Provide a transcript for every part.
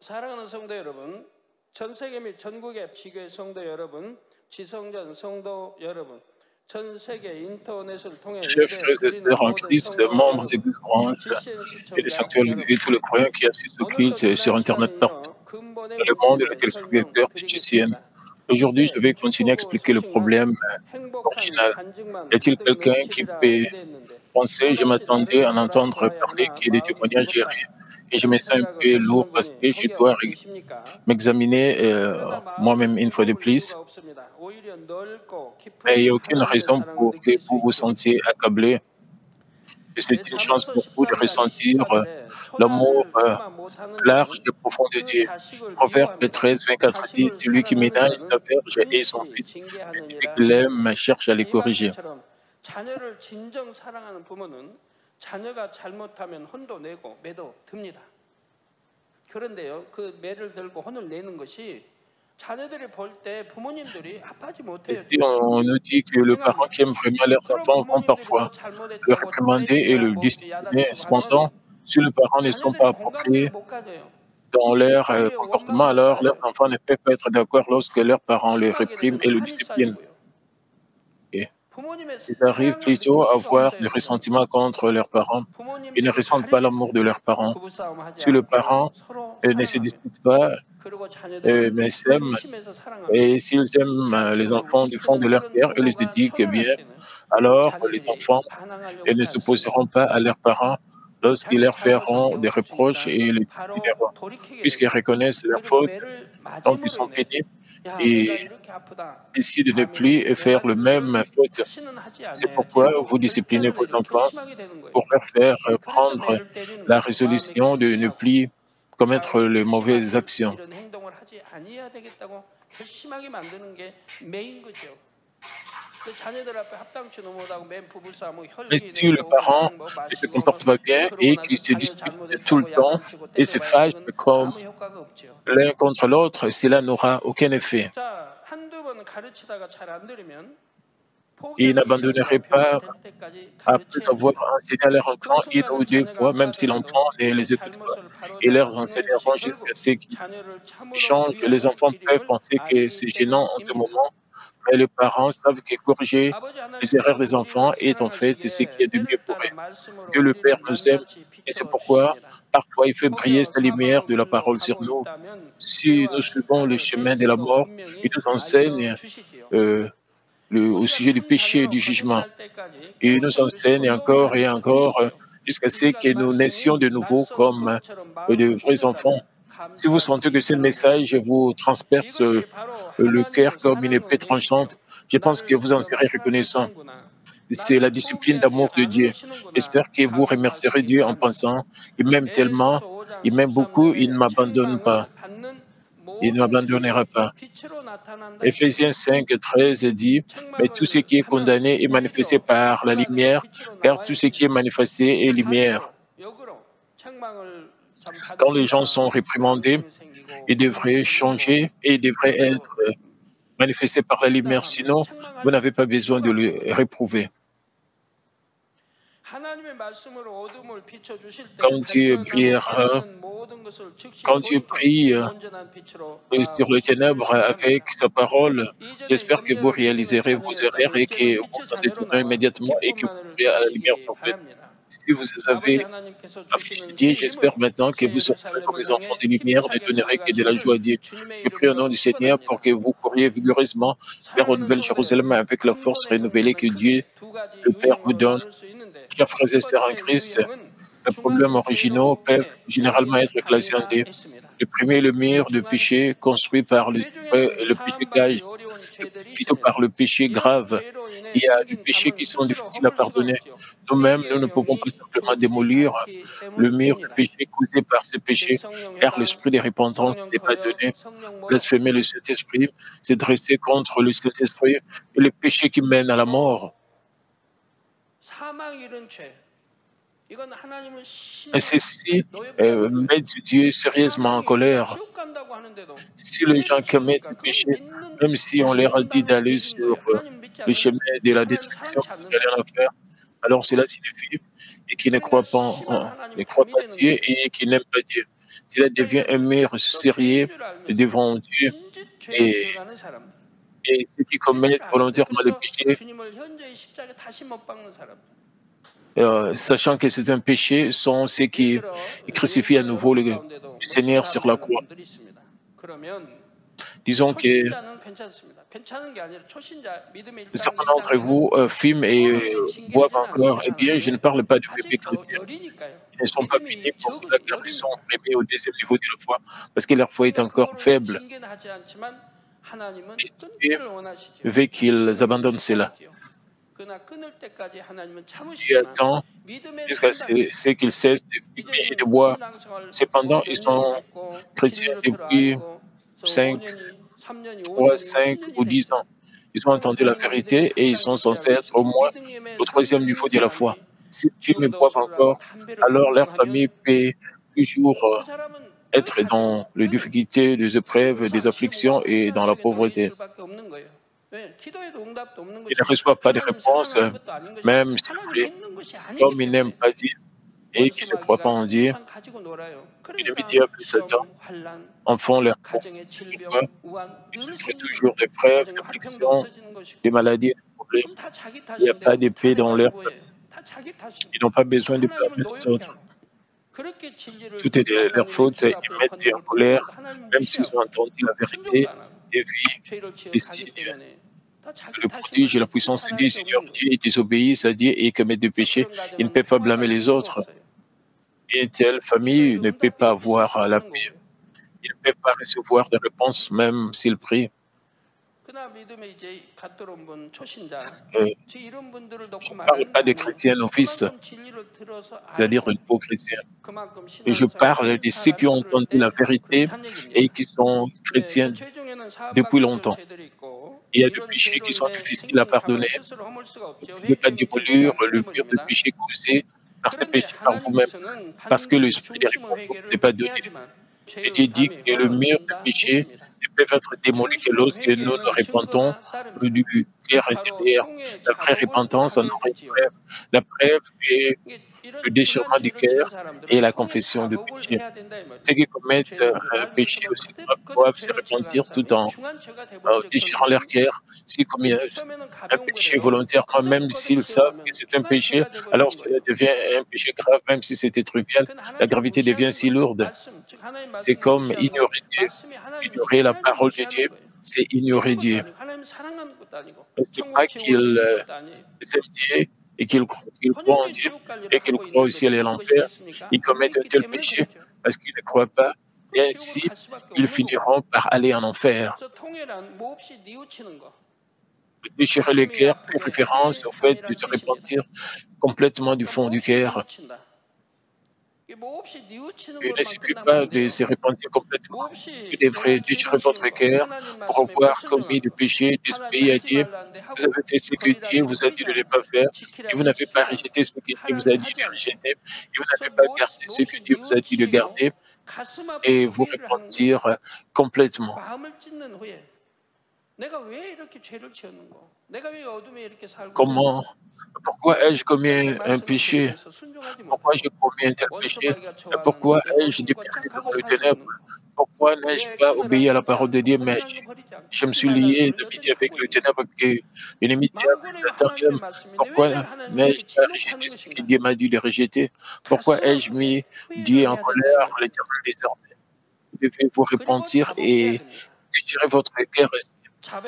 사랑하는 성도 여러분, 전 세계 및 전국의 지교회 성도 여러분, 지성전 성도 여러분, 전 세계 인터넷을 통해 Chers 예배 frères et 드리는 sœurs en 모든 Christ, 성도 membres 여러분, églises granges GCN et les 시청자 sanctuaires et 여러분, tous les croyants qui assistent au 오늘도 culte 지난 sur Internet 시간에 partout 이어 근본의 dans le monde et les 문제를 téléspectateurs de GCN. 설명드리겠습니다. Aujourd'hui, je 그때 vais continuer à 기쁘고 expliquer le 소식만 problème 행복한 original. 간증만 Y a-t-il 가득 quelqu'un qui 넘치리라 peut 기대했는데 penser, je 또다시 m'attendais 나를 à en entendre parler 돌아보아야 qu'il y ait des 마음이 témoignages 무겁다 et je me 이런 sens un 생각을 peu lourd 하시는 parce 분이 que je 혹여 dois 계십니까? m'examiner 그러나 마음이 moi-même une fois de 무거울 plus. 이유가 없습니다. 오히려 넓고 Mais il n'y 깊은 a aucune 하나님의 raison 사랑을 pour que 느낄 수 vous vous 있기를. sentiez accablé. Et c'est une chance 잠언서 pour vous de 13장 ressentir 24절에 l'amour 초다를 참아 못하는 large 자는 et profond de 그 Dieu. 자식을 Proverbe 미워합니다. 13, 24 dit, 자식을 celui qui 사랑하는 ménage sa 자는 verge et son 근실히 fils, et celui 징계하느니라 qui 하셨습니다. l'aime cherche à les 이 corriger. 말씀처럼 자녀를 진정 사랑하는 부모는 자녀가 잘못하면 혼도 내고 매도 듭니다. 그런데요, 그 매를 들고 혼을 내는 것이 자녀들이 볼 때 부모님들이 아파하지 Et 못해요. si on nous dit que les parents qui aiment vraiment leurs 그런 enfants vont 부모님들이 parfois 또 le 잘못했다고 réprimander et 때리고 le 뭐 discipliner, 야단치고 하면 cependant, si les parents ne sont 자녀들이 pas 공감대를 appropriés 못 가져요. dans leur 오히려 comportement, 원망으로 alors leurs 쌓여요. enfants ne peuvent pas être d'accord lorsque leurs parents le 심하게 répriment 되면 et le 한이 disciplinent. 쌓이고요. Et 부모님의 ils arrivent 사랑을 plutôt 느낄 à 수가 avoir des 없어요. 그러면 ressentiments contre leurs parents. Ils ne 부모님들이 ressentent pas 다르게 l'amour de leurs parents. 부부싸움 하지 Si les 않고 parents 서로 ne se 사랑하며 disputent pas, 그리고 자녀들은 mais s'aiment, 진심에서 사랑하며 et s'ils aiment les 다투고 enfants du fond de 시키는 leur 그런 cœur et les 부모가 éduquent bien, 초면할 때는 alors les 자녀들이 enfants 반항하려고 ne 하지 않습니다. s'opposeront pas à leurs parents lorsqu'ils 자기 leur 잘못을 feront des reproches 깨우쳐주니까 et les 바로 disciplineront, 돌이키게 puisqu'ils 됩니다. reconnaissent leurs 그리고 fautes, 매를 donc ils 맞음으로 sont 인해 punis 야 et 내가 이렇게 아프다. décident de ne 다음에는 plus faire 내가 le 준 일을 même faute. 다시는 하지 C'est 않아야지 pourquoi 하고 vous disciplinez 결단을 vos 내려 enfants 결심하게 되는 pour 거예요. leur faire 그래서 prendre 매를 때리는 la 거죠. 마음에 résolution de ne 결심하고 plus commettre 다음에는 les 다시 mauvaises 말을 actions. 이런 행동을 하지 아니해야 되겠다고 결심하게 만드는 게 매인 거죠. 근데 자녀들 앞에 합당치도 못하고 맨 부부싸움 Mais 혈기 si le 내고 parent 그냥 뭐 ne se 마시고 뭐 comporte pas bien 그러고 et 나서 qu'il se 자녀 dispute tout le 잘못했다고 temps 야단치고 et se 때려봐야 fâche 그건 comme 아무 효과가 없죠. l'un contre l'autre, cela n'aura aucun effet. 자, 한두 번 가르치다가 잘 안 들으면 Ils 포기하는 n'abandonneraient 심리가 pas 변화될 때까지 après 가르쳐야 avoir 됩니다. enseigné à leur 그 enfant une ou 순간은 deux 자녀가 fois, même si l'enfant 아파하더라도 ne 그 les écoute pas. 잘못을 Ils leur 바로잡아주는 enseigneront 것이 jusqu'à 결국 ce qu'ils 자녀를 참으로 changent. Les 위하는 enfants peuvent 길임을 penser que c'est 알기 gênant en ce 때문입니다. moment, mais les parents savent que corriger 아버지 les erreurs 하나님께서 des enfants 우리를 est en fait ce qui 사랑하시기에 est de mieux 때를 pour 따라 eux. 말씀으로 Dieu le Père 우리를 nous aime 낱낱이 et c'est 비춰 pourquoi 주십니다. parfois il fait briller 혹여 sa lumière 사망의 de la 길로 parole sur 가고 nous. 있다면 Si nous 죄와 suivons le 심판을 chemin de la 선지도 mort, il 분명히 nous enseigne 알려주시지요. euh, au 우리가 sujet du 참 péché et 자녀로 du jugement. 거듭날 때까지 Et il nous 깨우쳐 enseigne 주시고 또 encore et 가르쳐 encore 주시지요. jusqu'à 이 ce 시간 que nous naissions 말씀이 de nouveau 낯선 comme 검처럼 마음을 de vrais enfants. 찌른다면 Si vous sentez que 감사하시기 ce 바랍니다. message vous transperce 이것이 바로 le cœur 하나님의 comme une épée tranchante, 사랑의 je pense que 내시요. vous en 나를 serez reconnaissant. 사랑하시는구나. C'est la 나를 discipline 포기하지 d'amour de Dieu. 않으시는구나. J'espère que vous remercierez 감사하시기 Dieu en 바랍니다. pensant, il m'aime tellement, 에베소서 5장 il m'aime beaucoup, il ne 13절에 m'abandonne pas, 책망을 받는 il ne 모든 m'abandonnera 것이 pas. 빛으로 나타난다 했습니다. Éphésiens 5, 13 dit, mais tout ce 책망을 qui est 하면 condamné est manifesté 오히려 par la 변화되고 lumière, 빛으로 car 나와야 tout ce qui est 됩니다. manifesté est lumière. 반대로 역으로 책망을 좀 Quand les gens 받으니까 sont réprimandés, 감동이 생기고 ils 기쁨이 devraient 생기고 changer et ils devraient 또 être manifestés par la lumière, 위로당하면 sinon vous 책망할 n'avez pas besoin de 이유가 le 없는 거예요. réprouver. 하나님의 말씀으로 어둠을 비춰 주실 때 Quand tu 발견하고 brilleras, 깨닫는 모든 것을 즉시 quand tu 돌이켜 pries 온전한 빛으로 sur les 바꾸시기를 ténèbres avec 바랍니다. sa parole, 이전에 j'espère que vous 염려를 느끼는 réaliserez vos 자녀였다면 erreurs et que 이제는 vous 빛의 en 자녀로 détournerez 나와 immédiatement et que vous 기쁨만을 courez à la lumière 누리시기 parfaite. 바랍니다. Si vous 아버지 avez 하나님께서 affiché 주시는 Dieu, 새 j'espère 힘으로 maintenant que 새 vous sortirez comme 예루살렘을 les enfants 향해 de lumière, ne 힘차게 donnerez que de la joie à 달려가시기를 Dieu. 주님의 Je prie au nom 이름으로 du Seigneur pour 축원합니다. que vous couriez vigoureusement vers la 사랑하는 nouvelle 성도 Jérusalem 여러분, avec la force 근본의 renouvelée 문제는 que Dieu, 크게 두 가지 le Père, vous 유형으로 donne. 나눌 수 있는데 Chers frères et 첫 sœurs en 번째 Christ, 유형은 les problèmes originaux 중앙 peuvent 죄로 généralement 인해 être classés en 합니다 deux. 했습니다. Le premier, le 이 mur de péché 중앙죄, construit par 죄 중에는 le péché 사함받기 gage, 어려운 죄들이 plutôt 있습니다. par le péché 이런 grave. 죄로 인해 Il y a des 생긴 péchés qui 담은 sont 스스로 difficiles à 허물 수가 pardonner. 없죠. Nous-mêmes, nous ne 회개의 pouvons pas 영이 simplement 주눅들지 démolir 않기 le mur de 때문입니다. péché causé par ce 그래서 péché, 성령 car 회방, l'esprit de repentance 성령 n'est pas 거역, donné. 성령 모독, Blasphémer le Saint-Esprit, c'est dresser contre le Saint-Esprit et les péchés qui mènent à la 또 mort. 사망 이른 죄. 이건 하나님을 Et 심히 ceci 노엽게 하는 거예요. met Dieu sérieusement en 사망 이르다 colère. 지옥 간다고 하는데도 Si les gens 죄를 commettent 지으니까 le 그건 péché, 믿는 même si on 잘 leur a dit 믿는다는 d'aller 얘기인 sur 거예요. 하나님 믿지 le 않으면 chemin de la 하나님 destruction, 사랑치 d'aller en 않는다. enfer, alors cela signifie et qui ne 그러니까 croit pas, 심한 ne 하나님 croit 밤이 pas 되는 Dieu 거예요. et qui n'aime pas Dieu. cela devient un mur 또 죄인 sérieux 줄 알면서 devant Dieu 진짓 죄를 et, 지어가는 사람들. et ceux qui 죄인 줄 commettent 아는데 volontairement le 그래서 péché, 주님을 현저히 십자가에 다시 못 박는 사람들. sachant que c'est un péché, sont ceux 예를 qui 들어 crucifient à 예수님과 nouveau 여러분 le 가운데도 Seigneur sur la 목숨다름하는 croix. 분들이 있습니다. 그러면 Disons que 초신자는 괜찮습니다. 괜찮은 게 a니라 초신자 믿음의 1단, certains d'entre 1단계는 vous fument et 부모는 이미 징계를 boivent encore. 해놨으면 Eh bien, je ne 하는데 parle pas de bébés 아직 chrétiens. 여리니까요. Ils ne sont pas punis 믿음이 pour cela car ils sont 여리니까. réveillés au deuxième niveau de la foi, parce que leur foi est 그러니까 encore 그거로 faible. 징계는 하지 않지만 하나님은 Et Dieu 끊기를 원하시죠. veut qu'ils 끊으면 abandonnent cela. 축복이죠. 그러나 끊을 때까지 하나님은 Dieu 참으시지만 attend 믿음의 jusqu'à ce 3단계 ce qu'ils cessent de fumer et de 이제는 boire. 신앙생활 Cependant, ils 몇 년이 sont 됐고 chrétiens 진리를 들어 depuis 알고 그래서 5, 5년이 3년이 3, 5년이 5 10년이 ou 10 됐어요. ans. Ils ont 그러면 entendu la 본인은 믿음의 vérité et ils sont 3단계 censés 지하고 être au 있습니다. moins 믿음의 au troisième 3년 niveau 있는 de la foi. 사람이 S'ils fument et boivent 증거수를 하고 encore, 담배를 alors leur famille 공경하면 peut toujours 그 사람은 거의 être 가죠. dans les 왜냐? difficultés, les épreuves, des afflictions 시험과 et dans la 환난 속에 놓일 pauvreté. 수밖에 없는 거예요. 왜? 기도에도 응답도 없는 Ils ne 것이 reçoivent pas de 하나님 réponse, 사랑하는 것도 아닌 것이 même s'ils 하나님 prient, 믿는 것이 아니기 comme ils n'aiment 때문에 pas Dieu et qu'ils ne croient pas 원수마귀가 en Dieu. 항상 가지고 놀아요. Et le 그러니까 diable et Satan 시험, 환난, en font leur propre. 가정의 Pourquoi? 질병, 우한 Ils 늘 souffrent 생기는 toujours 거예요. d'épreuves, 가정의 화평도 d'afflictions, 없어지는 것이고. des maladies et des problèmes. 그럼 다 자기 Il n'y a 탓인데 pas de paix dans 자백하면 leur 뭐예요? famille. 다 자기 탓입니다. Ils n'ont pas besoin de 하나님을 blâmer les 노엽게 autres. 하고 그렇게 진리를 Tout est 듣고 de leur 하나님의 faute. Ils 기사 앞에 mettent Dieu en 권능을 colère, 보면서도 하나님 même s'ils ont 무시하고 entendu la 순종도 vérité 안 하고 et vivent 죄를 지어 les 가기 signes 때문에 다 자기 le 탓인 prodige et 거죠. la puissance de 탓할 Dieu. 게 Seigneur 없는 거예요. Dieu, ils désobéissent à Dieu et commettent des 그래서 péchés. 그런 Ils ne 가정은 peuvent pas 평화가 blâmer les 줄 수가 autres. 없어요. Et une telle famille 기도에도 ne peut 응답이 pas 있을 avoir 수가 la 없는 paix. 거고요. Ils ne peuvent pas recevoir de réponse même s'ils prient. 그러나 믿음에 이제 갓 들어온 분 초신자 Euh, 이런 분들을 je 놓고 ne parle 말하는 게 pas des 아니에요. chrétiens novices, 그만큼 진리를 들어서 c'est-à-dire 알고 de faux chrétiens. 그만큼 Et je 신앙생활 parle de ceux qui 성사라는 ont 그럴 entendu la 때 vérité 그렇다는 et 얘기입니다. qui sont 네, 그 chrétiens 죄 중에는 사함 depuis 받기 어려운 longtemps. 죄들이 있고 Il y a des 이런 péchés 죄로 qui sont 인해 difficiles à 생긴 값을 pardonner. 스스로 허물 수가 Vous 없죠. ne pouvez pas 회개적인 죄를 démolir 그냥 le mur de 뜯겨버립니다. péché causé par ces 그런데 péchés par vous-même, 하나님께서는 parce que 반드시 l'esprit de 중심의 réponse n'est 회개를 pas donné. 해야지만 Et 죄의 Dieu dit 담이 que le mur de 허물어진다 péché 했습니다. ne peut être démoli que 중심의 lorsque nous nous 회개에는 repentons 증거가 따릅니다. du cœur 바로 intérieur. 통의 La vraie 자복을 repentance en 하게 aura une 되지요. preuve. La preuve est 이게 le 이런 심한 déchirement du 죄를 지은 cœur et 사람들은 la 통의 confession de 자복을 péché. 해야 된다 이 말이에요. Ceux qui commettent 죄인 줄 un péché 알면서도 aussi 거듭 doivent se 죄를 지어가는 repentir 사람 tout 이 en 중한 죄가 돼버리죠. déchirant leur 결국은 cœur. S'ils commettent 처음에는 un 가벼운 péché 거라도 volontairement, même 거듭 s'ils savent que 지어가면 c'est un 중한 péché, 죄가 alors 돼버리는 cela 거예요. devient un péché grave, même si c'était trivial. 그건 La 하나님을 gravité devient 무시하는 si 거예요. lourde. 말씀, 즉 하나님 C'est 말씀을 comme 무시하는 거예요. ignorer Dieu. 말씀이 하나님이니까 Ignorer la 하나님을 parole de 무시하는 Dieu, 거예요. c'est 믿는 ignorer 것도 Dieu. 아니고 하나님 사랑하는 것도 아니고 C'est pas 천국 지옥을 qu'ils 믿는 것도 아니에요. aiment Dieu et qu'ils croient en 번영의 Dieu 지옥 관리를 et qu'ils 하고 croient 있는데 aussi à 믿는 것이 l'enfer. 됐습니까? Ils 안 commettent un 믿기 tel 때문에 péché 그러죠. parce qu'ils ne croient pas et 그럼 지옥으로 ainsi 갈 수밖에 ils 없는 거고. finiront par aller en enfer. 그래서 통일한 몹시 뉘우치는 거. Déchirer le 가슴이 cœur fait 아프게 référence au fait de 회개함이란 se 뜻입니다. repentir complètement du 그러니까 fond du 몹시 cœur. 뉘우친다. 이 몹시 뉘우치는 Il ne 것만 suffit 끝나면 pas 안 de 돼요. se repentir complètement. Vous 몹시 devrez 내가 죄를 déchirer votre 지은 거, cœur 하나님 pour 말씀에 avoir commis 불순종한 des 거, péchés, 하나님이 désobéi à 하지 Dieu. 말라는데 Vous 하고 avez fait ce que Dieu 버리라는데 vous a dit 버리지 de ne 않고 pas faire et vous 지키라는데 n'avez pas 지키지 않고 rejeté ce que Dieu vous a 하라는데 dit 하지 de 않고 rejeter et vous 그래서 n'avez pas gardé ce que 몹시 Dieu vous a dit de 뉘우치고 garder 가슴 et 아프게 vous 회개를 하는 거예요. repentir complètement. 마음을 찢는 후에 내가 왜 이렇게 죄를 지었는고 내가 왜 어둠에 이렇게 살고 Comment, 있는고 pourquoi ai-je commis 하나님의 un 말씀을 péché? 들으면서 순종하지 Pourquoi j'ai 못하고 commis un tel péché? 원수마귀가 좋아하는 Pourquoi 내 ai-je 어둠 déperdu 걷작하고 devant les 살고 ténèbres? 있는 거 Pourquoi n'ai-je 왜 pas obéi à 끊으라는 la 듣지 parole de 않고 Dieu, mais 버리라는 거 버리지 않고 je me 하지 suis 말라는 lié 걸 d'amitié 여전히 avec 하고 le 있는 ténèbre que l'ennemi diable 마음고대로 Satan 하나님의 aime? 말씀인데 왜 Pourquoi 내가 하나님을 n'ai-je 이렇게 pas 진노케 하는 rejeté ce que 것인가 Dieu m'a dit de rejeter? Pourquoi 가슴 ai-je 아프게 mis 회개를 Dieu en 해야 된다 이 colère, 말이에요. l'Éternel désormais? Vous devez vous 그리고 repentir 자복해야 et 됩니다. déchirer votre cœur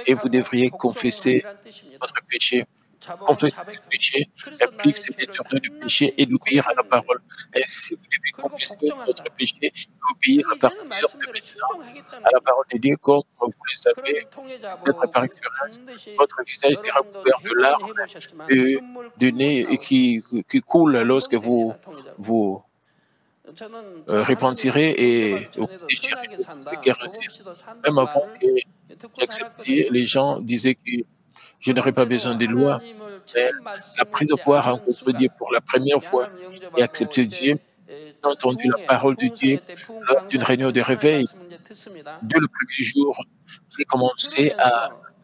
et vous 자백하고 devriez confesser 복종함이란 뜻입니다. votre péché. 자복은 Confesser ce 자백함. péché 그래서 implique 나의 se 죄를 détourner du péché 낱낱이 et d'obéir à la 고백하는 거예요. parole. Ainsi, vous devez 그리고 confesser votre 복종한다. péché et obéir 즉 à 이제는 partir de 말씀대로 maintenant 순종하겠다는 à la 겁니다. parole de Dieu, comme vous le savez, 그런 통해 peut-être par 자복은 expérience, 반드시 votre visage sera 여러분도 couvert de 대부분 larmes 해보셨지만 de 콧물이 nez et 나오죠. qui coulent lorsque 반복됩니다. 통해 자복. vous 저는 제가 repentirez 하나님 et 영접하기 vous 전에도 déchirez 선하게 votre 산다, cœur 복 ainsi. 없이도 Même 산다는 avant 말을 que 듣고 j'acceptiez, 살았거든요. les gens disaient que je n'aurais pas besoin 그런데도 de loi. 하나님을 Mais 처음 après 말씀을 이제 avoir 아는 rencontré Dieu 순간 pour la première 이 fois 하나님 et 영접하고 accepté Dieu, 이제 j'ai 첫 entendu la 부흥회, parole de Dieu 부흥성회 때 부흥 lors d'une 강사할 때 réunion de 하나님 réveil. 말씀을 이제 듣습니다. Dès le premier jour, j'ai commencé à 들으면서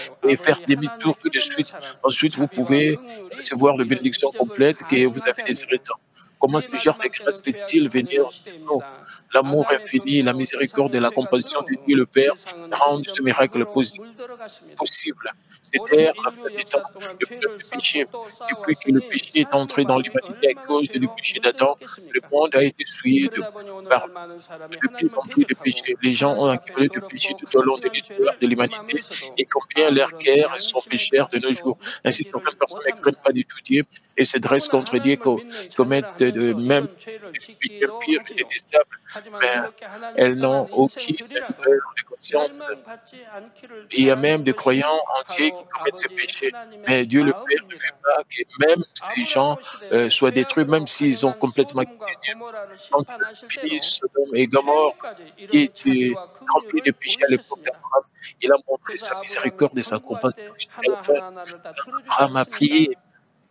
et faire 아버지 demi-tour 하나님의 tout de 끝없는 suite. 사랑, Ensuite, vous 자비와 pouvez 긍휼이 recevoir la 우리를 bénédiction 기적을 complète que vous avez 가능하게 désiré 합니다. tant. Comment 우리 ce genre de 마지막 grâce 때는 죄악이 peut-il venir 번영의 sur nous? 시대입니다. L'amour 아담의 infini, la 범죄로 miséricorde et 세상의 la 죄가 compassion de 들어오고 Dieu le Père 세상은 rendent ce 점점 miracle 악으로 물들어갔습니다. possible. 오랜 C'était la fin 인류 des temps, 역사 동안 le fleuve 죄를 du péché. 쌓고 또 Depuis que le 쌓아왔으니 péché est 사람의 entré dans 마음이 l'humanité à 얼마나 cause du 죄로 péché d'Adam, le 물들었겠습니까? monde a été souillé 그러다 보니 par 오늘날 많은 사람이 de plus 하나님을 en plus de 대적하고 péchés. Les gens ont 하나님 앞에 accumulé de péchés 더럽고 tout au long de 가증한 l'histoire 죄를 de l'humanité 범하면서도 et combien leurs 아무런 cœurs sont 양심의 pécheurs de nos jours. 가책도 Ainsi, certaines 느끼지를 personnes ne craignent 못합니다. pas du tout Dieu et se dressent 더구나 contre Dieu, 하나님을 믿는 commettent 자녀라 de 하면서 même 이런 죄를 des péchés bien 지키기도 pires et 하지요. détestables, 하지만 mais 그렇게 하나님을 elles 떠난 n'ont aucune 인생들이라도 heure de conscience. 멸망받지 않기를 Il y a même 바라는 des croyants 것이 entiers qui 바로 commettent ces 아버지 péchés. Mais 하나님의 Dieu le Père ne fait 마음입니다. pas que même ces gens 아브라함 시대에 soient détruits, même 죄악으로 s'ils ont 가증한 complètement quitté 소돔과 Dieu. 고모라를 Quand il a 심판하실 fini 때도 Sodome et Gomorre, 죄인까지 qui 이런 étaient 자비와 remplis de 긍휼을 péché à l'époque 보이셨습니다. d'Abraham, il a montré 그래서 sa 아브라함이 miséricorde et sa 간구할 compassion 때 jusqu'à la fin. 하나하나를 다 들어주지 Abraham a prié, 않습니까?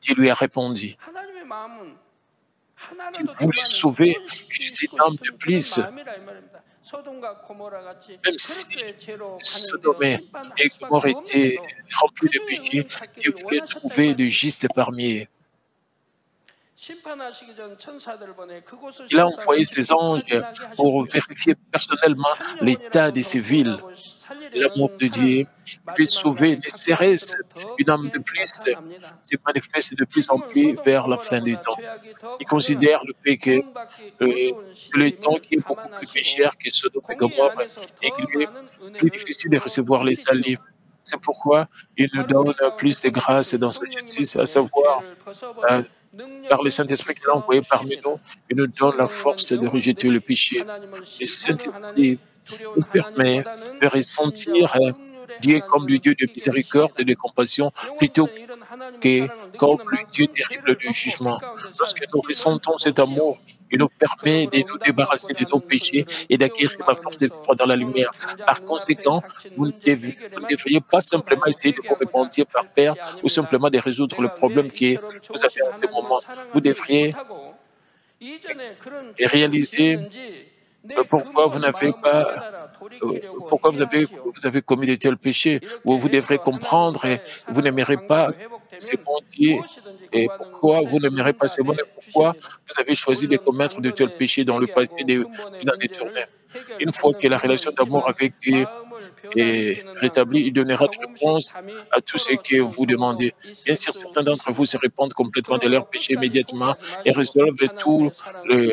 Dieu lui a répondu. 하나님의 마음은 S'il 하나라도 더 voulait 많이 sauver juste 구원시키시고 une âme de 싶은 그런 plus, 마음이라 이 말입니다. 소돔과 고모라 같이 même si 그렇게 죄로 Sodome 관영되어 심판할 et 수밖에 Gomorre étaient 없는데도 remplis 그 de 중에 péché, 의를 Dieu 찾기를 voulait 원하셨다 이 trouver de 말입니다. justes parmi eux. 심판하시기 전 천사들을 보내 그곳을 Il a 실상을 envoyé ses 직접 anges 확인하게 pour 하셨고요. vérifier personnellement 한 l'état 영혼이라도 de 더 ces villes. 구원하고 L'amour 살리려는 de Dieu 사랑은 qui peut 마지막 sauver, 날에 ne 가까울수록 serait-ce 더 une âme de 크게 plus, 나타납니다. se manifeste de plus en 지금은 plus 소돔 vers la fin des 고모라보다 temps. 죄악이 더 Il 가증하고 considère le fait 구원받기 어려운 que le temps 시대임을 qui est beaucoup plus 감안하시고 pécheur que Sodome et 공의 Gomorre 안에서 et qu'il 더 lui est 많은 plus 은혜를 difficile de 부어 recevoir les 주시지요. saluts. C'est pourquoi il nous 바로 donne 우리 가운데 plus de grâce 보내주신 dans sa 성령님을 justice, à 통해 savoir 죄를 euh, 벗어버릴 par le 능력을 Saint-Esprit qu'il a 입혀 envoyé parmi nous, 주십니다. il nous donne la 성령님은 force de rejeter le 영혼들이 péché. 하나님을 Le 심판하는 Saint-Esprit 하나님, 두려운 nous permet 하나님보다는 de ressentir 인자와 긍휼의 Dieu comme le 하나님으로 Dieu de 느끼게 miséricorde et 하십니다. de compassion plutôt 영혼들은 이런 하나님의 que 사랑을 comme 느끼는 le Dieu 만큼 terrible 죄를 de 벗고 빛 jugement. 가운데 Lorsque 살 nous 힘을 ressentons cet 얻지요. amour, il nous permet de 그러므로 nous débarrasser 응답받고자 de nos 하는 péchés 분들은 et 두려운 d'acquérir la force de 마음에서 vivre dans la 오늘 lumière. 당장 Par 눈앞에 conséquent, 닥친 vous ne, 문제 vous ne 해결에만 devriez pas simplement 급급하여 essayer de vous 회개하고자 repentir par 할 père 것이 ou 아닙니다. simplement de résoudre le 내가 왜 problème que 이처럼 vous avez 좋으신 en ce 하나님을 moment. Vous 사랑하지 devriez 못하고 이전에 그런 et 죄를 réaliser 지었는지 내 pourquoi vous 근본 n'avez 마음을 pas 깨달아 돌이키려고 pourquoi 해야 하지요. vous avez commis de tels péchés, ou 이렇게 vous devrez 해서 comprendre et 하나님과의 vous 사랑 n'aimerez pas 관계가 ces 회복되면 bons dieux, 무엇이든지 et 구하는 pourquoi vous 것에 n'aimerez pas ces bons et 응답해 pourquoi 주십니다. vous avez choisi de 물론 commettre de tels 단번에 péchés dans le passé, 회개하고 de 근본의 vous en détourner. 문제를 Une fois que 해결하는 la 분도 relation d'amour 있지만 avec Dieu 마음을 est 변화시키는 rétablie, il 만큼 donnera de 조금씩 réponse 담이 à tout ce que 털어지는 vous demandez. 경우도 Bien 있을 sûr, 수 certains d'entre vous se 있습니다. répandent complètement de leurs 그러므로 péchés 끝까지 immédiatement 포기하지 et 마시고 résolvent tout 하나님의 le, 사랑을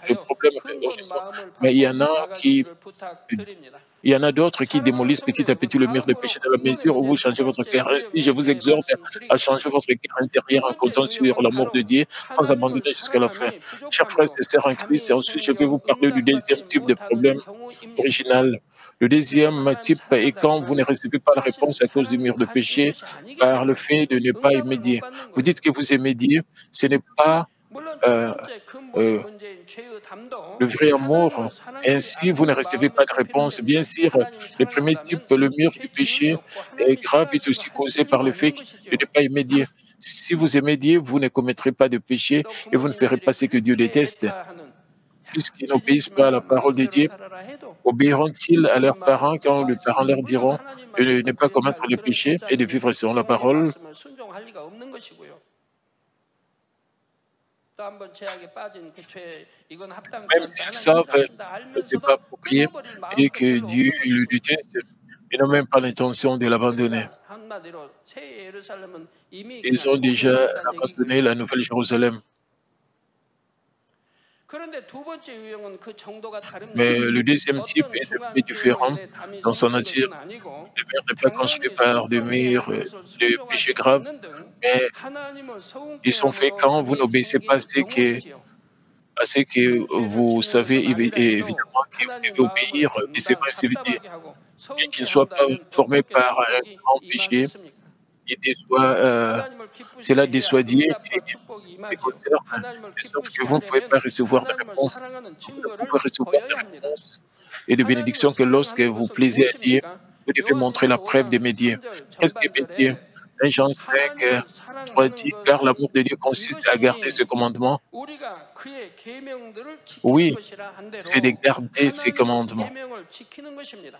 le 의지하여 problème 근본 aussitôt. 마음을 Mais 바꿔 나가시기를 부탁드립니다. il y en a d'autres qui 사랑하는 démolissent petit 성도 à 여러분, petit le mur de 다음으로 péché dans la 근본의 mesure où 문제 vous 두 changez votre 번째 cœur. Ainsi, je 유형에 vous 대해 exhorte à changer 말씀드리겠습니다. votre cœur 두 intérieur en 번째 comptant sur 유형은 l'amour de 바로 Dieu sans abandonner 하나님을 jusqu'à la fin. 사랑함이 Chers frères 부족함으로 et sœurs en Christ, et 감히 ensuite je vais vous 생겨 parler du deuxième 응답받지 type de 못하는 problème 경우입니다. original. Le 여러분 deuxième 하나님 type est quand vous ne 사랑한다지만 recevez pas la 사실 réponse à cause du 사랑이 mur de 가진 péché 것이 아니기 par le 때문에 fait de ne pas aimer 응답을 못 Dieu. 받는 Vous 거예요. dites que vous aimez Dieu, ce n'est pas 물론 첫 euh, 번째 근본의 euh, 문제인 죄의 le 담도 vrai 하나님을 amour. 사랑하지 Ainsi, vous ne 않는 recevez pas de 마음에서 réponse. Bien 비롯됩니다. sûr, 하나님이 le 사랑을 premier type, 하면 le mur du 죄 지음이 péché, 없고 est 하나님이 grave, est 싫어하시는 거 aussi 하실 causé par 리가 le fait 없는 de ne 것이죠. pas aimer Dieu. Si vous aimez Dieu, vous ne commettrez pas de péché 또 et vous ne ferez pas 부모님들이 ce que Dieu 그렇게 déteste. 애타하는 Puisqu'ils 죄 n'obéissent 짓지 pas à la 마라 parole de 말씀대로 Dieu, 살아라 해도 obéiront-ils à 부모님 leurs 말 parents quand les parents leur 물론 diront 하나님 de ne 말씀도 pas commettre 그런 le 그런 péché et de 제자는 vivre selon la 부모의 parole? 말씀을 순종할 리가 없는 것이고요. 또 한 번 죄악에 빠진 그 죄 이건 합당치 Même 않다 s'ils 하나님 savent 싫어하신다 que ce n'est pas 알면서도 approprié 끊어버릴 et 마음도 que 별로 Dieu 없는 le 것이고요. déteste, ils n'ont même pas l'intention de l'abandonner. 그러니까 한마디로 새 예루살렘은 이미 Ils 그냥 ont déjà 포기되어 있다는 abandonné 얘기고요. la Nouvelle Jérusalem. 그런데 두 번째 유형은 그 정도가 Mais 다릅니다. le deuxième type 어떤 est un peu 중한 죄로 différent 인해 담이 dans sa 생기는 nature. 것은 아니고 Le mur n'est pas construit 당연히 par des 순종해야 murs 할 것을 de péché 순종하지 grave, 않는 등 mais 하나님을 ils 서운케 sont faits 함으로 quand vous 담이 n'obéissez pas 생긴 à 경우이지요. ce que 큰 죄를 vous 짓는 savez 것은 아니라 해도 évidemment que vous 하나님 devez 마음을 obéir, mais c'est 감당 pas sévère. 답답하게 하고 Bien qu'il 서운케 ne soit pas 한다면 formé 어떻게 par un 축복이 grand péché, 임하겠습니까? il déçoit, 하나님을 cela 기쁘시게 해야 déçoit Dieu et 응답과 축복이 les 임하지요. concerne, 하나님을 de sorte que 기쁘시게 vous ne pouvez 하려면 pas recevoir de 하나님을 réponse. 사랑하는 Vous ne 증거를 pouvez recevoir de 보여야 합니다. réponse et de 하나님을 bénédiction que lorsque 사랑하는 vous 것은 plaisez à Dieu, 무엇입니까? vous devez montrer la 요한일서 preuve de 5장 mes dieux. 3절 Qu'est-ce que mes dieux? 전반절에 1 Jean 5, 하나님을 3 사랑하는 dit, car 것은 l'amour de Dieu consiste à garder ce 이것이니 commandement. 우리가 그의 계명들을 지키는 Oui, 것이라 한 c'est de 대로 garder ses 하나님의 commandements. 계명을 지키는 것입니다.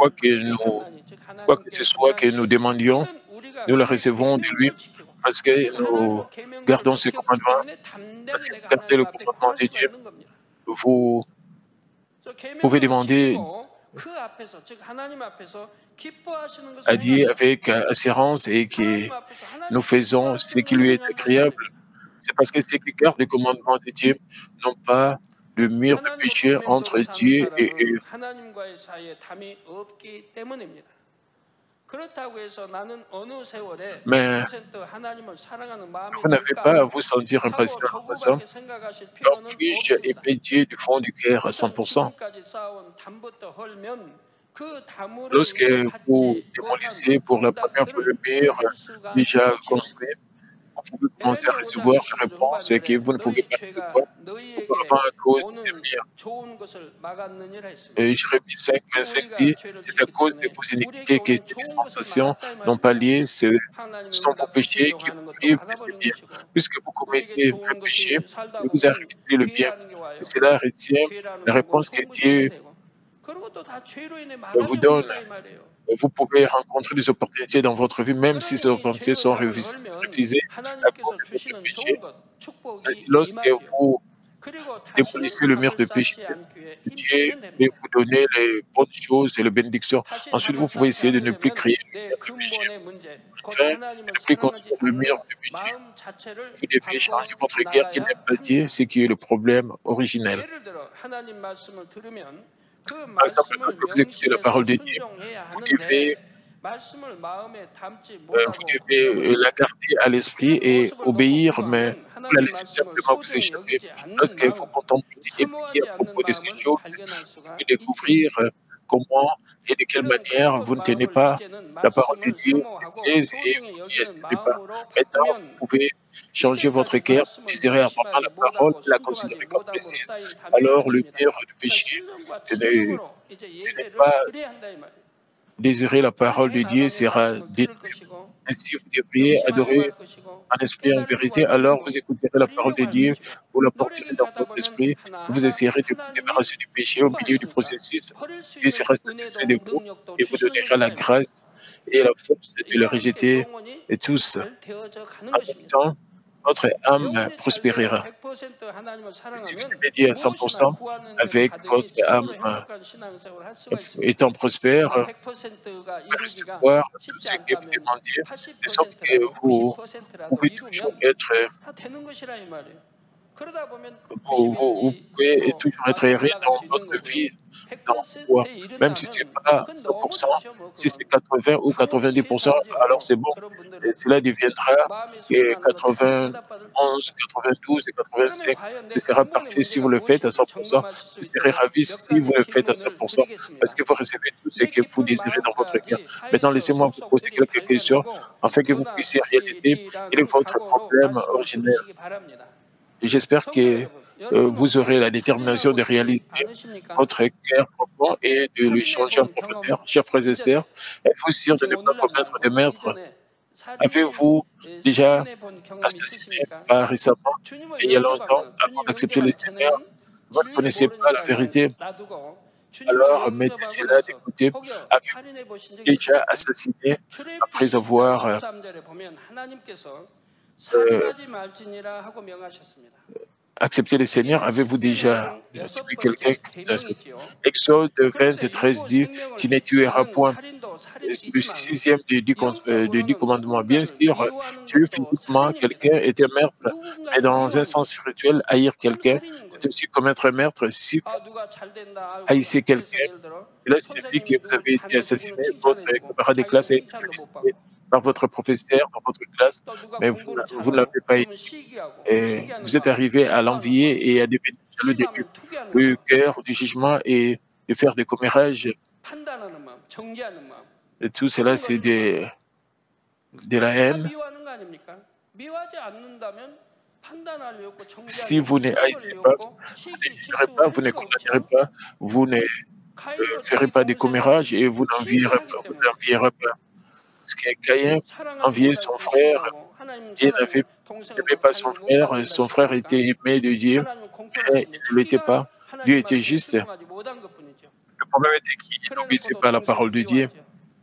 quoi que nous Quoi que ce soit que nous demandions, 이는 우리가 nous le 그의 recevons de lui 계명을 지키고 parce que 즉 nous 하나님의 계명들을 gardons ses 지켰기 commandements. 때문에 Parce 담대하게 que vous 내가 gardez 하나님 le 앞에 commandement 구할 de 수가 Dieu, 있는 겁니다. vous 그래서 pouvez 계명들을 demander 지키고 그 앞에서 즉 하나님 앞에서 기뻐하시는 à 것을 Dieu 행한다. avec assurance et que 하나님 앞에서 nous 하나님 faisons ce 기뻐하시는 qui 것을 lui est 행한다 이 agréable. 말입니다. C'est parce que ceux qui gardent le commandement de Dieu n'ont pas de mur de 하나님의 péché entre 계명대로 사는 Dieu et 사람은 eux. 하나님과의 사이에 담이 없기 때문입니다. 그렇다고 해서 나는 어느 세월에 Mais 100% 하나님을 사랑하는 마음이 vous n'avez 들까 pas à vous sentir 하고 impatient en passant. 조급하게 생각하실 Donc, 필요는 puis-je 없습니다. aimer Dieu du fond du cœur à 우선 100%? 지금까지 쌓아온 담부터 헐면 그 담으로 Lorsque 인해 vous 받지 못한 démolissez pour la première fois le 응답들을 mur 받을 수가 déjà 없지요. construit, vous pouvez commencer à 에레미야 5장 recevoir des 25절 réponses que 후반절에 vous ne pouvez 너희 pas recevoir 죄가 너희에게 auparavant à cause de ces 오는 murs. 좋은 것을 막았느니라 했습니다. Jérémie 5, 즉 25 우리가 dit, 죄를 c'est à 짓기 cause de 때문에 vos 우리에게 iniquités que 오는 ces 좋은 것을 dispensations 막았다 이 n'ont pas 말입니다. lié, ce 하나님의 sont vos 응답 péchés qui 순종하는 vous 것도 privent de ces 막아버린 biens. 것이고 Puisque vous 우리에게 commettez le 좋은 péché, 것이 살다 il vous a 보면 refusé le bien. 기회라는 게 와요. Et cela retient 기회라는 la 건 뭐 réponse que 송구송이 Dieu 되고 그런 것도 다 죄로 인해 vous 막아져 donne. 버린다 이 말이에요. Vous pouvez rencontrer des opportunités dans votre vie, même si ces 그러니 opportunités 죄의 sont 담을 헐면 refusées à cause 하나님께서 de votre 주시는 péché. 좋은 것, Ainsi, 축복이 lorsque 임하지요. vous 그리고 다시는 démolissez le mur 담을 de péché, 쌓지 않기 위해 Dieu 힘쓰면 peut 됩니다. vous donner les bonnes choses et les bénédictions. 다시 Ensuite, 담을 vous pouvez 쌓지 essayer de ne plus 않으려면 créer le 내 mur de péché. 근본의 문제, 곧 Afin de 하나님을 ne plus 사랑하지 construire le mur 않는 de péché, 마음 자체를 vous devez changer 바꿔 votre cœur qui 나가야 n'aime pas Dieu, 합니다. ce qui est le problème originel. 예를 들어 하나님 말씀을 들으면 그 Par exemple, 말씀을 lorsque vous écoutez la 명심해서 parole de Dieu, 순종해야 vous devez, 하는데 말씀을 마음에 담지 vous 못하고 devez la 흘려버립니다. garder à l'esprit 이런 et 모습을 보고 obéir, mais 기도하면 vous la 하나님 laissez 말씀을 simplement vous 소중히 échapper. 여기지 않는 Lorsque vous 마음, contemplez et priez à 사모하지 않는 propos de ces 마음을 choses, 발견할 vous 수가 pouvez 있지요. découvrir comment et de quelle 이런 manière 가벼운 vous ne tenez 마음을 pas 이제는 la parole de 말씀을 Dieu 사모하고 précise et vous 소중히 n'y 여기는 assistez pas. 마음으로 Maintenant, vous 바꾸면 pouvez changer votre 이전까지 cœur, 말씀을 désirer vraiment 명심하지 la parole, 못하고 la 순종하지 considérer comme 못함으로 précise. 쌓인 담이 Alors, le 헐어집니다. mur du 그러니까 péché, 순종과 de ne, 진정으로 이제 de ne 예배를 pas 드려야 한다 이 말이에요. désirer la 그렇게 parole 해 de Dieu 나가면 sera 말씀을 들을 détruit. 것이고 Ainsi, vous devriez 명심하려고 adorer 할 것이고 en esprit et en 깨달으려고 vérité, 할 alors 것이고 vous écouterez la parole 누리려고 de 할 Dieu, 것이고 vous la porterez 노력이 dans 가다 votre 보면 esprit, et vous 하나하나 essayerez de vous 하나님이 débarrasser du péché au milieu du 기뻐하시니까 processus. 버릴 수 Dieu 있는 sera satisfait de 은혜도 vous 능력도 et vous 주시는 donnera la 것이다 이 말이에요. grâce et la force de le 이와 함께 rejeter 영혼이 et tous. 잘 되어져 가는 En même 것입니다. temps, votre âme 영혼이 잘 되어 prospérera. 100% 하나님을 Si vous 사랑하면 aimez Dieu à 무엇이나 100%, 구하는 일 avec 받으니 votre âme 참으로 행복한 신앙생활을 할 수가 있습니다. étant prospère, 그러나 100%가 이루기가 recevoir tout 쉽지 ce que vous 않다면 demandiez, de sorte que 80%라도 vous 90%라도 pouvez toujours 이루면 être, 다 되는 것이라 이 말이에요. 그러다 보면 vous 90인지 pouvez 95 toujours être 완전 erré 올라갈 수 dans 있는 votre 거고요. vie, dans vos foi. 100%에 Même si ce n'est 이른다면 pas 그건 너무 100%, 좋죠. 뭐 si c'est 그건 80 ou 당연히 90%, alors 최소하지요. c'est bon. 그런 Et 분들은 cela deviendra 마음이 et 소원하는 거 다 91, 응답받을 테니까. 92 et 그러면 85. 과연 Ce 내 sera 근본의 parfait si 문제가 vous le faites à 무엇인지 100%. 점검하실 수 Vous serez 있도록 ravis 몇 si vous 가지 le faites à 질문을 100%, parce 드리겠습니다. que vous recevez tout ce 내 que vous 깊은 désirez dans votre cœur. 마음까지 Maintenant, 파헤쳐 laissez-moi vous poser 속속들이 quelques questions 발견하고 afin que vous 변화 puissiez réaliser quel est 있기라는 votre 각오로 problème 말씀을 originel. 들으시기 바랍니다. Et j'espère 성도 que 여러분, 여러분은 vous aurez 혹시 la détermination 살인하고 de 싶지 réaliser 않으십니까? votre cœur profond et de le 살인해 changer en 본 경험 profondeur. Chers frères et sœurs, 이전에 êtes-vous sûr de 지금 ne pas 오늘날 commettre de 말고 meurtre? 이전에 Avez-vous déjà 살인해 본 경험이 assassiné 있으십니까? pas récemment 주님을 et il y a longtemps 영접하면 avant 주님 d'accepter le 영접하기 Seigneur? 전에는 Vous ne 진리를 connaissez pas la 모르니까 그냥 vérité, 놔두고 주님을 alors 영접하고 mettez-la de 나서 côté. 혹여 Avez-vous 살인해 보신 적 déjà 있습니까? assassiné 출애굽기 après 10장 avoir 13절에 보면 하나님께서 euh, 살인하지 말지니라 하고 명하셨습니다. accepté le Seigneur? 이는 Avez-vous déjà 십계명 여섯 tué quelqu'un? 번째 계명이지요. Exode 그런데 23 일곱 dit, 생명을 tu ne tueras 해치는 point. 살인도 C'est le 살인이지만 sixième des 10 영적으로는 commandements. Bien 누군가를 sûr, 미워하는 tuer 것도 physiquement 살인입니다. quelqu'un est un meurtre, mais 누군가를 dans un 미워하는 것, sens spirituel, haïr 그럼 quelqu'un, 살인인 c'est 거예요. aussi commettre un meurtre. Si vous 아 누가 잘 된다. 아이고, haïssez 학교에서 quelqu'un, 예를 들어 cela signifie que 선생님이 vous 누구 avez été 자녀 누구는 assassiné, votre 칭찬해주고 camarade de 자기는 classe a été 칭찬도 못 félicité 받고 par votre professeur dans votre classe, 또 누가 mais 공부를 vous ne 잘하고 l'avez pas été. 그러면 시기하고 Et 시기하는 vous êtes 마음, arrivé à嫉妬하는 마음, l'envier et à devenir jaloux de lui. 심하면 투기하는 Le 마음, cœur du jugement et de faire des commérages, 판단하는 마음, 정죄하는 마음 et tout cela, 그런 c'est 것들을 말해요. de la 다 haine. 미워하는 거 아닙니까? 미워하지 않는다면 판단할 리 없고 정죄할 리 Si 없고 vous ne 수줍을 haïssez 리 pas, 없고 vous ne 시기 jugerez 질투 pas, 할 vous ne 리가 condamnerez 없죠. pas, vous ne 가인도 ferez 자기 pas des 동생을 commérages et vous 시기하기 때문에 n'envierez pas. Parce que Caïn 사랑하지 enviait 못하기 son 때문에 frère, 시기하고 하나님 Dieu 사랑이 동생을 n'aimait 막 pas son 자기를 못 frère, 받는다 son frère 시킵니까? était aimé de Dieu, 하나님은 mais il 공평하신데 ne l'était 자기가 pas. Dieu 하나님 était 말씀에 juste. 순종하지 못한 것뿐이죠. Le problème était qu'il n'obéissait 그래놓고도 pas à la parole 동생을 de Dieu. 미워하죠.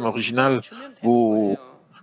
thème original, 주면 되는 vous, 거예요.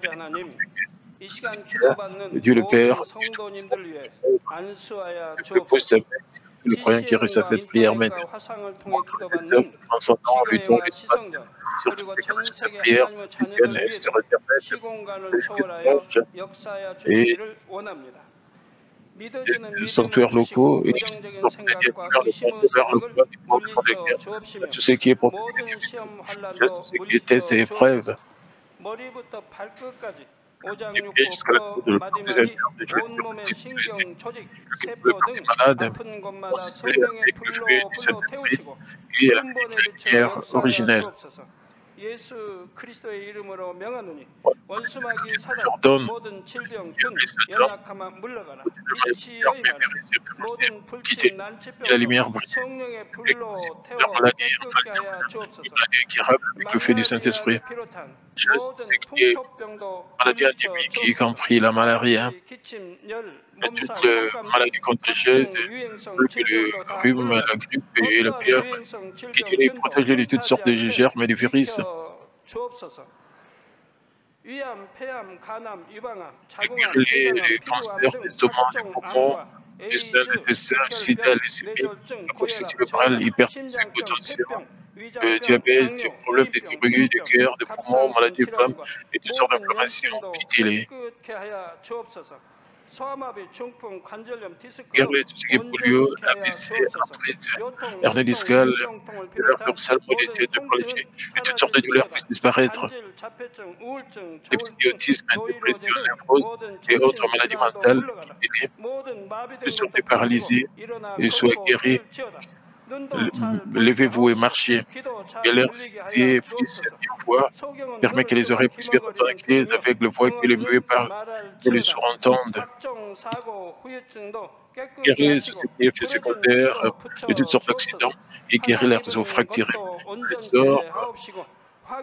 아버지 하나님, 이 시간 기도받는 Dieu le Père, 모든 성도님들 위해 안수하여 que pose sa 주옵소서. paix, le croyant qui reçoit cette prière maintenant, 화상을 통해 en 기도받는 son temps, le temps, 시교회와 l'espace, 시성전 surtout 그리고 que 전 sa 세계 prière 하나님의 se 자녀들 vienne sur 위해서 Internet, 시공간을 que 초월하여 mange 역사하여 주시기를 원합니다. des sanctuaires locaux et leur donner vers le monde, vers le peuple, pour les guerres, tout ce qui est pour tout ce qui est tests et épreuves, 머리부터 발끝까지 et puis jusqu'à la 오장육부, cour de 마디마디, des alliés, des jeunes, 온몸의 des petits, 신경, 조직, le 세포 등 petit malade, 아픈 곳마다 on se met 성령의 avec le feu 불로 du 불로 Saint-Esprit 태우시고 et avec 근본에 la 비춰 lumière 역사하여 originelle. 주옵소서. 예수 그리스도의 이름으로 명하노니 Voilà. 원수마귀 사단 J'ordonne 모든 질병 que 균 les Satan, 연약함아 물러가라. au 빛이 lumière, 여임하라. quitter 모든 불신 la 난치병도 lumière brille, 성령의 avec 불로 la 태워 maladie, 깨끗게 하여 주옵소서. maladie incurable avec le feu du Saint-Esprit. 말라리아를 비롯한 Chose 모든 ce qui est 풍토병도 maladie 물리쳐 endémique, y 주옵소서. compris la malaria, 감기, 기침, 열, et 몸살, toutes les 독감 등 maladies contagieuses, 각종 유행성 le 질병도 다 rhume, 물러가라. la grippe et le 어떠한 pire, 유행성 qui 질병 les 균도 protéger de toutes 흠타지 sortes de 않게 germes et de virus. 지켜 주옵소서. 위암, 폐암, 간암, 유방암, 자궁암, Les 대장암, 피부암 cancers, 등 les saumons, les 각종 poumons, 암과 les seins, 에이즈, les sida, 혈혈병, les sémies, 뇌졸중, la 고혈압, cérébrale, 저혈압, l'hypertension, 심장병, l'hypotension, 폐병, le 위장병, diabète, les 당뇨, problèmes des 대입병, thyroïdes, des 피부병, cœurs, des poumons, 갑상선 maladies de femmes 질환과 et toutes sortes 모든 d'inflammations. 염증도 Pitié-les. 깨끗게 하여 주옵소서. 소아마비, 중풍, 관절염, 디스크 등 Guéris tout ce qui est polio, 온전케 하여 AVC, 주옵소서. arthrite, 요통, hernie 두통, discale, 신경통을 douleurs 비롯한 dorsales, 모든 mobilité, de 통증은 et toutes sortes de douleurs 사라질지어다. puissent disparaître. 간질, 자폐증, 우울증, L'épilepsie, 조울증, autisme, 노이로제 dépression, 등 névrose 모든 et autres 정신 maladies 질환도 mentales 물러가라. qui 모든 마비된 sont 것도 풀어지고 paralysés 일어나 soient 걷고 guéris. 설을지어다. 눈도 잘 보이게 Levez-vous et 하옵시고 marchez. 귀도 Que 잘 leurs 들리게 하여 yeux puissent 주옵소서. bien voir. 소경은 Permet que 눈을 les 뜨고 oreilles puissent bien entendre, 귀머거리는 que les 들으며 aveugles voient, que les muets 붕어리는 parlent, 말할 que les 지어다. sourds entendent. 각종 사고 후유증도 깨끗게 Guérir tout 하시고 ce qui est effets 부러진 secondaires 힘도 de toutes 붙여 sortes d'accidents 주옵소서. et guérir 화상 leurs os 입은 fracturés. 것도 Les 온전케 os, 하옵시고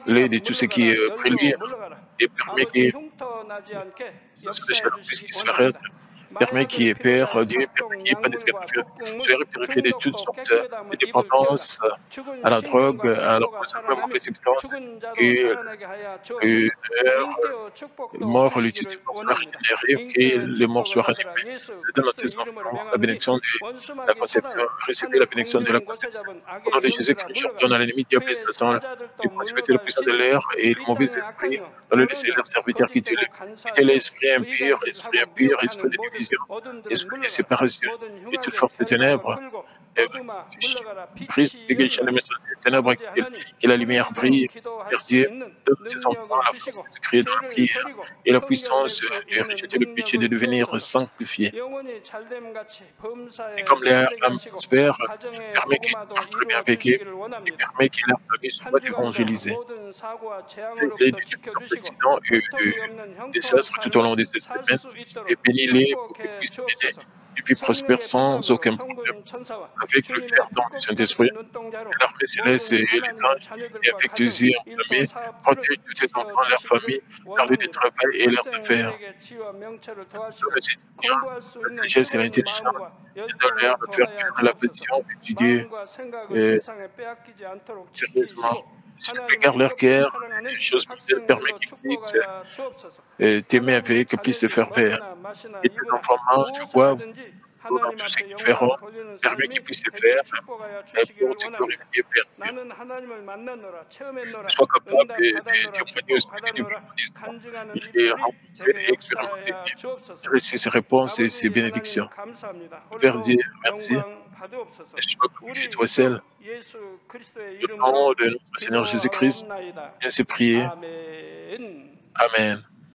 l'aide 화기가 et tout ce qui 물러가라. est 열도 préluire 물러가라. et permet 아버지 que 흉터 나지 않게 ce 역사해 chaleur puisse 주시기 disparaître. 원합니다. Permet qu'il y 마약을 ait peur, 비롯한 Dieu, permet 각종 qu'il n'y ait pas 약물과 d'escatophilie. 독극물, Soyez purifiés de toutes 중독도 sortes 깨끗게 de 담은 입을 dépendance 찌어다. 죽은 à la drogue, 신분과 à 세포가 l'empoisonnement, aux 살아나며 substances, 죽은 자도 que 살아나게 하여 que 주옵소서. leur 인격의 축복도 mort, 주시기를 l'utilisation soit 원합니다. régénérée, que 인격의 les morts soient 축복을 받으라. ranimés. 예수 Je donne à 그리스도 tes 이름으로 enfants la 명하노니 bénédiction de la 원수마귀 conception. 사단 Recevez la 하늘 bénédiction de la 공중 곳에 conception. 잡은 Au nom 악의 de 영들아 Jésus-Christ, 물러가라. j'ordonne à l'ennemi diable et 그의 Satan, 사자들도 les principautés, le puissant de 물러갈지니 l'air et le 이 mauvais 땅의 악한 esprit, 영, dans le laisser 더러운 leurs 영, serviteurs qui 거짓되고 quittez 간사하며 l'esprit impur, l'esprit 의간질하고 impur, esprit 미혹하는 de 모든 division, 어둠들은 esprit de 물러가라. séparation 모든 et toute 흉악의 force de 결박을 ténèbres. 풀고 Et 어둠아 물러가라. brise 빛이 dégage les 여임하라. messages des ténèbres 아버지 et 하나님 que la lumière 우리에게도 brille 기도할 vers 수 Dieu. 있는 Donne à tes enfants 능력을 la 주시고 force de crier dans la 죄를 prière 버리고 et la 성결될 puissance 수 de 있는 rejeter le péché, de 능력을 devenir 주옵소서. sanctifié. 영혼이 잘됨 같이 범사에 Et comme 잘되게 l'âme 하시고 prospère, 가정의 permet qu'il 복음화도 marche très bien 이루어 avec eux 주시기를 et 원합니다. permet que leur famille 한 soit 주간도 évangélisée. 모든 사고와 Et 재앙으로부터 de toutes sortes 지켜주시고 d'accidents et 고통이 없는 de 형통한 désastres tout au long 삶을 de cette 살 semaine. 수 있도록 Et bénis-les pour qu'ils 축복해 puissent mener 주옵소서. une vie prospère 성령의 sans 평강으로 aucun problème. 천부인 천사와 Avec le 주님의 fer du 불꽃 Saint-Esprit, 같은 눈동자로 l'armée céleste et 모든 les 하나님의 anges, et 자녀들과 avec tes 가정, yeux 일터, enflammés, 사업들을 protège tous tes enfants, leur famille, 지켜주시기를 leur lieu de 원합니다. travail et leurs 일생 affaires. 일에게 지혜와 명철을 더하시고 Donne à ces Seigneur 공부할 수 la 있는 sagesse et 뜨거운 l'intelligence, 마음과 et donne-leur 열정을 de faire 더하여 vivre la 주옵소서. passion d'étudier 마음과 생각을 euh, 세상에 빼앗기지 않도록 sérieusement. 지키시고 S'il te plaît, 하나님을 garde leur 뜨겁게 cœur, 사랑하는 les choses mondaines, permet 학생들로 qu'ils puissent 축복하여 주옵소서. t'aimer 하나님의 avec, puissent se 자녀들이 faire vers. 먹으나 마시나 Et tes 입으나 enfants mangent, 무엇을 boivent, 하든지 dans 하나님 tout ce 앞에 qu'ils feront, 영광을 돌리는 permet 삶이 qu'ils puissent se 되게 faire 축복하여 주시기를 pour te 원합니다. glorifier, Père Dieu. 나는 하나님을 만났노라 체험했노라 Sois capable 응답 de 받았노라 témoigner au 축복 sujet du 받았노라 bouddhisme. 간증하는 Il est 입술이 rencontré 되게 et expérimenté. 역사하여 주옵소서. Et reçois ses réponses et ses 아버지 하나님 bénédictions. 감사합니다. Père 홀로 Dieu, merci. 영광 받으옵소서. Et sois glorifié, 우리 toi seul. 주 예수 그리스도의 Au nom 이름으로 de notre Seigneur Jésus-Christ, 기도하옵나이다. ainsi prier. 아멘. Amen.